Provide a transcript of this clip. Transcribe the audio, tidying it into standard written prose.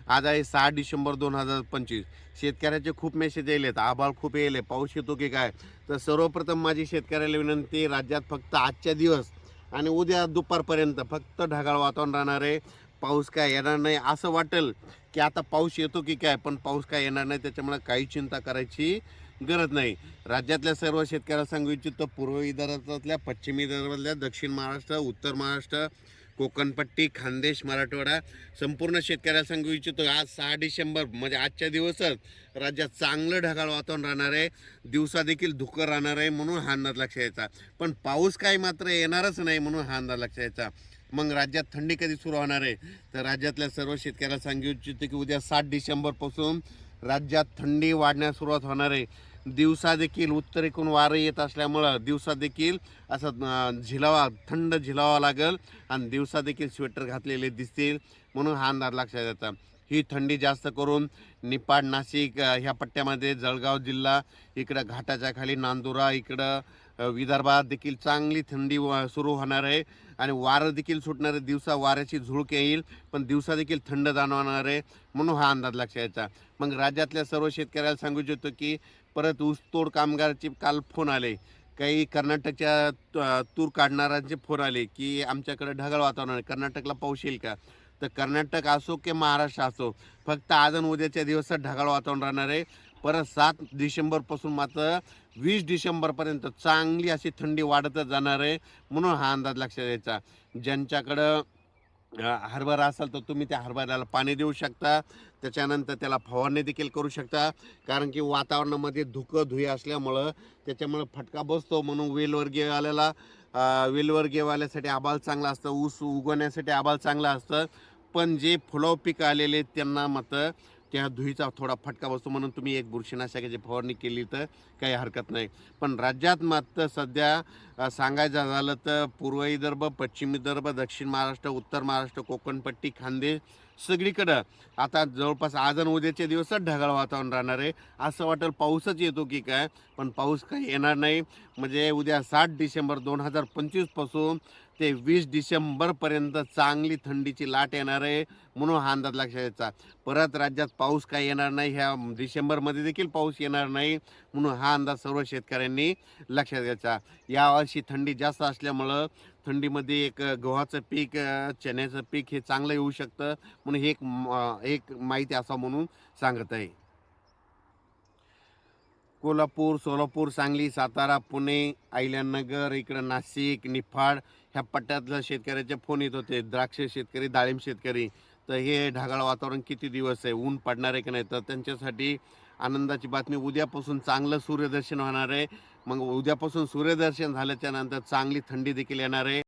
आज आहे 6 डिसेंबर 2025. शेतकऱ्याचे खूप मेसेज येलेत, आभाळ खूप येले, पाऊस येतो की काय. तर सर्वप्रथम माझी शेतकऱ्याला विनंती, राज्यात फक्त आजच्या दिवस आणि उद्या दुपारपर्यंत फक्त ढगाळ वातावरण राहणार आहे. पाऊस काय येणार नाही. असं वाटेल की आता पाऊस येतो की काय, पण पाऊस काय येणार नाही. त्याच्यामुळे काही चिंता करायची गरज नाही. राज्यातल्या सर्व शेतकऱ्याला सांगू इच्छितो, पूर्व विदर्भातल्या, पश्चिमी विदर्भातल्या, दक्षिण महाराष्ट्र, उत्तर महाराष्ट्र, कोकणपट्टी, खानदेश, मराठवाडा संपूर्ण शेतकऱ्याला सांगू इच्छितो, आज 6 डिसेंबर म्हणजे आजच्या दिवसच राज्यात चांगलं ढगाळ वातावरण राहणार आहे. दिवसा देखील धुकं राहणार आहे, म्हणून हा अंदाज लक्षात यायचा. पण पाऊस काही मात्र येणारच नाही, म्हणून हा अंदाज लक्षात यायचा. मग राज्यात थंडी कधी सुरू होणार आहे, तर राज्यातल्या सर्व शेतकऱ्याला सांगू इच्छितो की उद्या 7 डिसेंबरपासून राज्यात थंडी वाढण्यास सुरुवात होणार आहे. दिवसा देखील उत्तरेकडून वारं येत असल्यामुळं दिवसा देखील असं थंड झिलावा लागेल आणि दिवसा देखील स्वेटर घातलेले दिसतील, म्हणून हा अंदाज लक्षात येतात. ही थंडी जास्त करून निपाड, नाशिक ह्या पट्ट्यामध्ये, जळगाव जिल्हा, इकडं घाटाच्या खाली नांदुरा, इकडं विदर्भात देखील चांगली थंडी सुरू होणार आहे. आणि वारं देखील सुटणार आहे. दिवसा वाऱ्याची झुळूक येईल, पण दिवसा देखील थंड जाणवणार आहे, म्हणून हा अंदाज लक्षात यायचा. मग राज्यातल्या सर्व शेतकऱ्याला सांगू इच्छितो की परत ऊसतोड कामगाराचे काल फोन आले. काही कर्नाटकच्या तूर काढणाऱ्यांचे फोन आले की आमच्याकडे ढगाळ वातावरण आहे, कर्नाटकला पाऊस येईल का. तर कर्नाटक असो की महाराष्ट्र असो, फक्त आज आणि उद्याच्या दिवसात ढगाळ वातावरण राहणार आहे. परत 7 डिसेंबरपासून मात्र 20 डिसेंबरपर्यंत चांगली अशी थंडी वाढतच जाणार आहे, म्हणून हा अंदाज लक्षात द्यायचा. ज्यांच्याकडं हरभरा असेल तर तुम्ही त्या हरभऱ्याला पाणी देऊ शकता. त्याच्यानंतर त्याला फवारणी देखील करू शकता, कारण की वातावरणामध्ये धुकं असल्यामुळं त्याच्यामुळं फटका बसतो, म्हणून वेलवर्गीयवाल्यासाठी आभाळ चांगलं असतं, ऊस उगवण्यासाठी आभाळ चांगलं असतं. पण जे फुलाव पिकं आलेले त्यांना मात्र त्या धुळीचा थोडा फटका बसतो, म्हणून तुम्ही एक बुरशीनाशकाची फवारणी केली तर काही हरकत नाही. पण राज्यात मात्र सध्या सांगायचं झालं तर पूर्व विदर्भ, पश्चिम विदर्भ, दक्षिण महाराष्ट्र, उत्तर महाराष्ट्र, कोकणपट्टी, खानदेश सगळीकडं आता जवळपास आज आणि उद्याच्या दिवसच ढगाळ वातावरण राहणार आहे. असं वाटेल पाऊसच येतो की काय, पण पाऊस काही येणार नाही. म्हणजे उद्या 7 डिसेंबर 2025 पासून ते 20 डिसेंबरपर्यंत चांगली थंडीची लाट येणार आहे, म्हणून हा अंदाज लक्षात यायचा. परत राज्यात पाऊस काही येणार नाही, ह्या डिसेंबरमध्ये देखील पाऊस येणार नाही, म्हणून हा अंदाज सर्व शेतकऱ्यांनी लक्षात घ्यायचा. यावर्षी थंडी जास्त असल्यामुळं थंडीमध्ये एक गव्हाचं पीक, चण्याचं पीक हे चांगलं येऊ शकतं, म्हणून हे एक माहिती असा म्हणून सांगत आहे. कोल्हापूर, सोलापूर, सांगली, सातारा, पुणे, अहिल्यानगर, इकडं नाशिक, निफाड ह्या पट्ट्यातल्या शेतकऱ्याचे फोन येत होते. द्राक्ष शेतकरी, डाळिंब शेतकरी, तर हे ढगाळ वातावरण किती दिवस आहे, ऊन पडणार आहे की नाही, तर त्यांच्यासाठी आनंदाची बातमी, उद्यापासून चांगलं सूर्यदर्शन होणार आहे. मग उद्यापासून सूर्यदर्शन झाल्याच्या नंतर चांगली थंडी देखील येणार आहे.